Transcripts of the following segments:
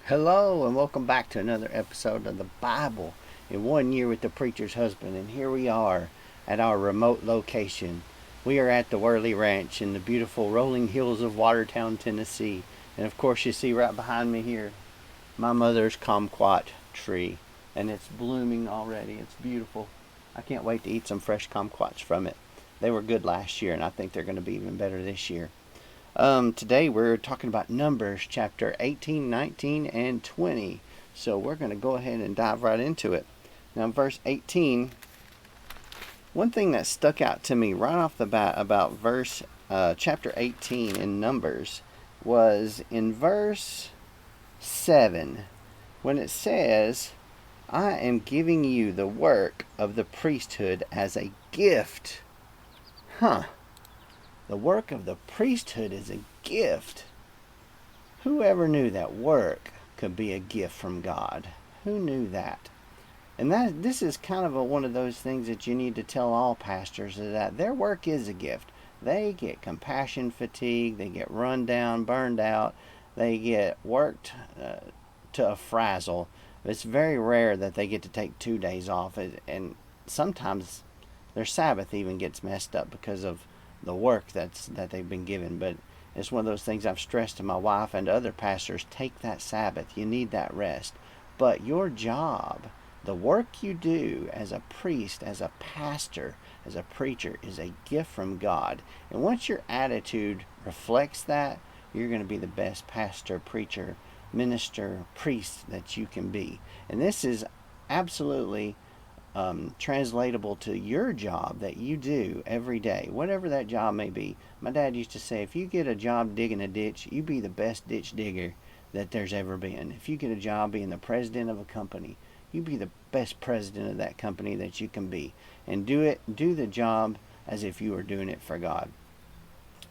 Hello, and welcome back to another episode of the Bible in 1 year with the Preacher's Husband. And here we are at our remote location. We are at the Worley Ranch in the beautiful rolling hills of Watertown, Tennessee. And of course, you see right behind me here my mother's kumquat tree, and it's blooming already. It's beautiful. I can't wait to eat some fresh kumquats from it. They were good last year, and I think they're going to be even better this year. Today we're talking about Numbers chapter 18, 19, and 20. So we're going to go ahead and dive right into it. Now, verse 18, one thing that stuck out to me right off the bat about chapter 18 in Numbers was in verse 7 when it says, I am giving you the work of the priesthood as a gift. The work of the priesthood is a gift. Whoever knew that work could be a gift from God? Who knew that? And this is kind of one of those things that you need to tell all pastors, is that their work is a gift. They get compassion fatigue, they get run down, burned out, they get worked to a frazzle. It's very rare that they get to take 2 days off, and sometimes their Sabbath even gets messed up because of the work that they've been given. But it's one of those things I've stressed to my wife and other pastors: take that Sabbath. You need that rest. But your job, the work you do as a priest, as a pastor, as a preacher, is a gift from God. And once your attitude reflects that, you're going to be the best pastor, preacher, minister, priest that you can be. And this is absolutely translatable to your job that you do every day, whatever that job may be. My dad used to say, if you get a job digging a ditch, you be the best ditch digger that there's ever been. If you get a job being the president of a company, you be the best president of that company that you can be. And do the job as if you were doing it for God.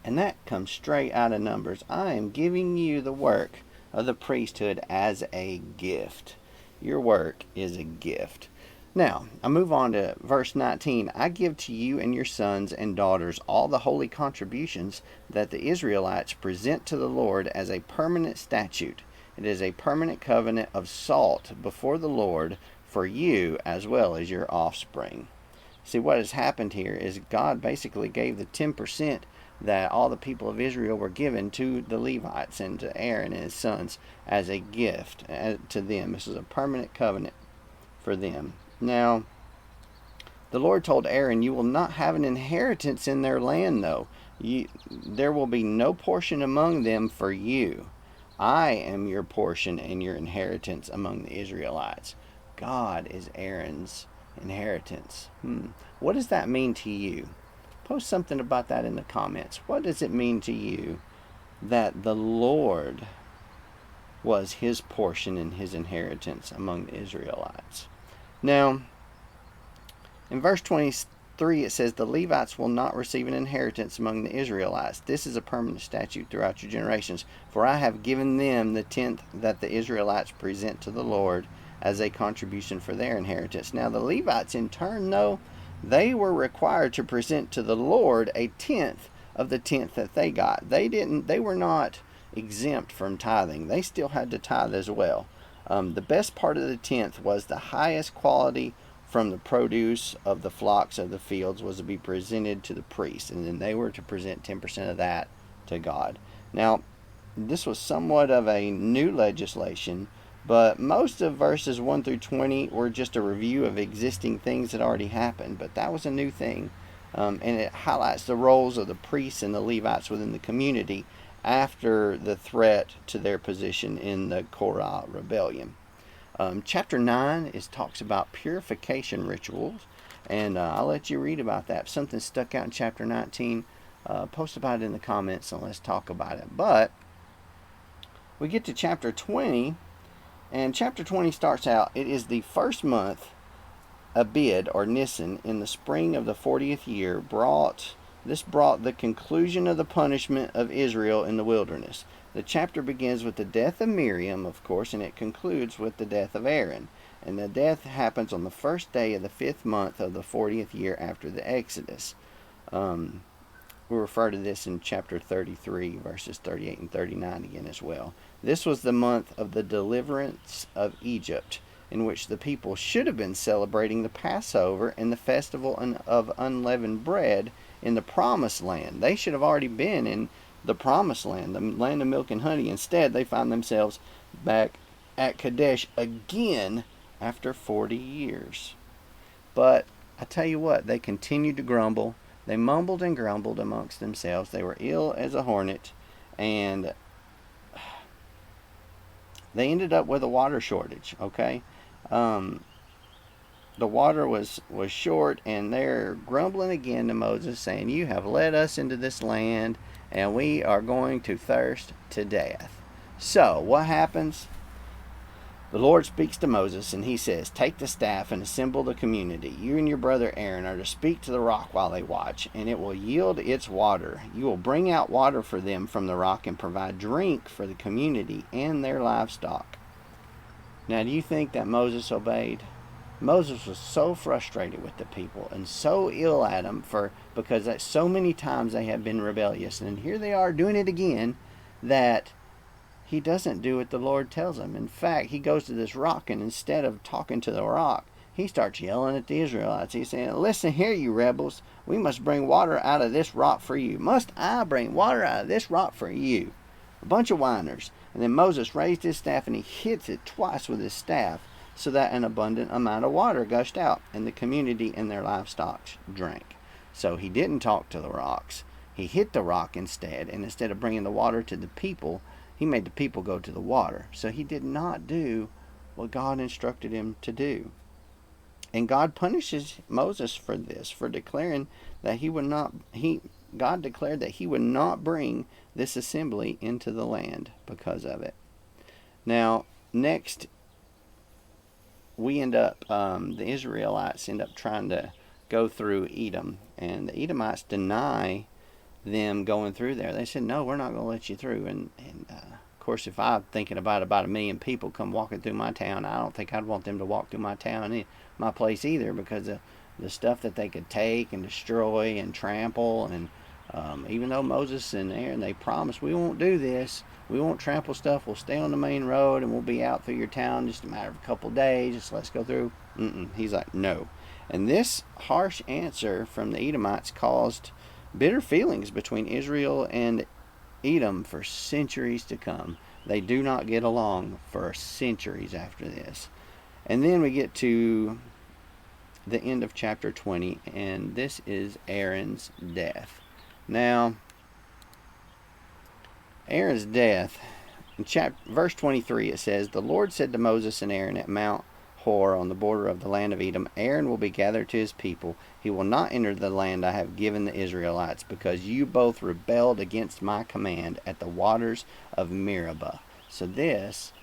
And that comes straight out of Numbers. I am giving you the work of the priesthood as a gift. Your work is a gift. Now, I move on to verse 19. I give to you and your sons and daughters all the holy contributions that the Israelites present to the Lord as a permanent statute. It is a permanent covenant of salt before the Lord for you as well as your offspring. See, what has happened here is God basically gave the 10% that all the people of Israel were given to the Levites and to Aaron and his sons as a gift to them. This is a permanent covenant for them. Now, the Lord told Aaron, you will not have an inheritance in their land, though. There will be no portion among them for you. I am your portion and your inheritance among the Israelites. God is Aaron's inheritance. What does that mean to you? Post something about that in the comments. What does it mean to you that the Lord was his portion and his inheritance among the Israelites? Now, in verse 23, it says, the Levites will not receive an inheritance among the Israelites. This is a permanent statute throughout your generations. For I have given them the tenth that the Israelites present to the Lord as a contribution for their inheritance. Now, the Levites, in turn, though, they were required to present to the Lord a tenth of the tenth that they got. They were not exempt from tithing. They still had to tithe as well. The best part of the tenth was the highest quality from the produce of the flocks of the fields was to be presented to the priests, and then they were to present 10% of that to God. Now, this was somewhat of a new legislation, but most of verses 1 through 20 were just a review of existing things that already happened, but that was a new thing, and it highlights the roles of the priests and the Levites within the community after the threat to their position in the Korah rebellion. Chapter 9 talks about purification rituals, and I'll let you read about that. If something stuck out in chapter 19, post about it in the comments and let's talk about it. But we get to chapter 20, and chapter 20 starts out, it is the first month, Abib or Nisan, in the spring of the 40th year, brought the conclusion of the punishment of Israel in the wilderness. The chapter begins with the death of Miriam, of course, and it concludes with the death of Aaron. And the death happens on the first day of the 5th month of the 40th year after the Exodus. we'll refer to this in chapter 33, verses 38 and 39 again as well. This was the month of the deliverance of Egypt, in which the people should have been celebrating the Passover and the festival of unleavened bread in the promised land. They should have already been in the promised land, the land of milk and honey. Instead, they find themselves back at Kadesh again after 40 years. But I tell you what, they continued to grumble. They mumbled and grumbled amongst themselves. They were ill as a hornet, and they ended up with a water shortage, okay? The water was short, and they're grumbling again to Moses, saying, "You have led us into this land, and we are going to thirst to death." So, what happens? The Lord speaks to Moses, and he says, "Take the staff and assemble the community. You and your brother Aaron are to speak to the rock while they watch, and it will yield its water. You will bring out water for them from the rock and provide drink for the community and their livestock." Now, do you think that Moses obeyed? Moses was so frustrated with the people and so ill at them because that so many times they had been rebellious, and here they are doing it again, that he doesn't do what the Lord tells him. In fact, he goes to this rock, and instead of talking to the rock, he starts yelling at the Israelites. He's saying, "Listen here, you rebels. We must bring water out of this rock for you. Must I bring water out of this rock for you? A bunch of whiners." And then Moses raised his staff, and he hits it twice with his staff, so that an abundant amount of water gushed out, and the community and their livestock drank. So he didn't talk to the rocks. He hit the rock instead, and instead of bringing the water to the people, he made the people go to the water. So he did not do what God instructed him to do. And God punishes Moses for this, for declaring that God declared that he would not bring this assembly into the land because of it. Now, next, the Israelites end up trying to go through Edom, and the Edomites deny them going through there. They said, "No, we're not going to let you through." And of course, if I'm thinking about a million people come walking through my town, I don't think I'd want them to walk through my town, my place either, because of the stuff that they could take and destroy and trample. And even though Moses and Aaron, they promised, "We won't do this. We won't trample stuff. We'll stay on the main road, and we'll be out through your town just a matter of a couple of days. Just let's go through." He's like, "No." And this harsh answer from the Edomites caused bitter feelings between Israel and Edom for centuries to come. They do not get along for centuries after this. And then we get to the end of chapter 20, and this is Aaron's death. Now, Aaron's death, in verse 23, it says, "The Lord said to Moses and Aaron at Mount Hor on the border of the land of Edom, Aaron will be gathered to his people. He will not enter the land I have given the Israelites, because you both rebelled against my command at the waters of Meribah." So this,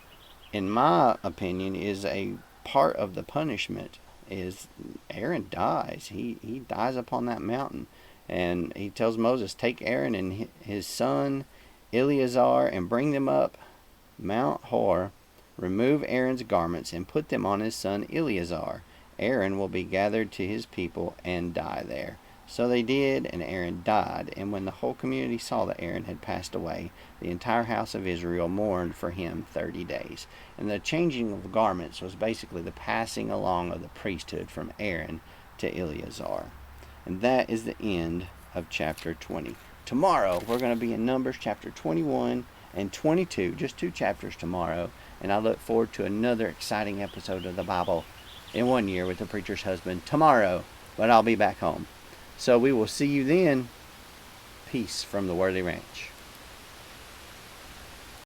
in my opinion, is a part of the punishment. Is Aaron dies. He dies upon that mountain. And he tells Moses, "Take Aaron and his son Eleazar and bring them up Mount Hor. Remove Aaron's garments and put them on his son Eleazar. Aaron will be gathered to his people and die there." So they did, and Aaron died. And when the whole community saw that Aaron had passed away, the entire house of Israel mourned for him 30 days. And the changing of garments was basically the passing along of the priesthood from Aaron to Eleazar. And that is the end of chapter 20. Tomorrow, we're going to be in Numbers chapter 21 and 22, just 2 chapters tomorrow. And I look forward to another exciting episode of the Bible in 1 year with the Preacher's Husband tomorrow, but I'll be back home. So we will see you then. Peace from the Worthy Ranch.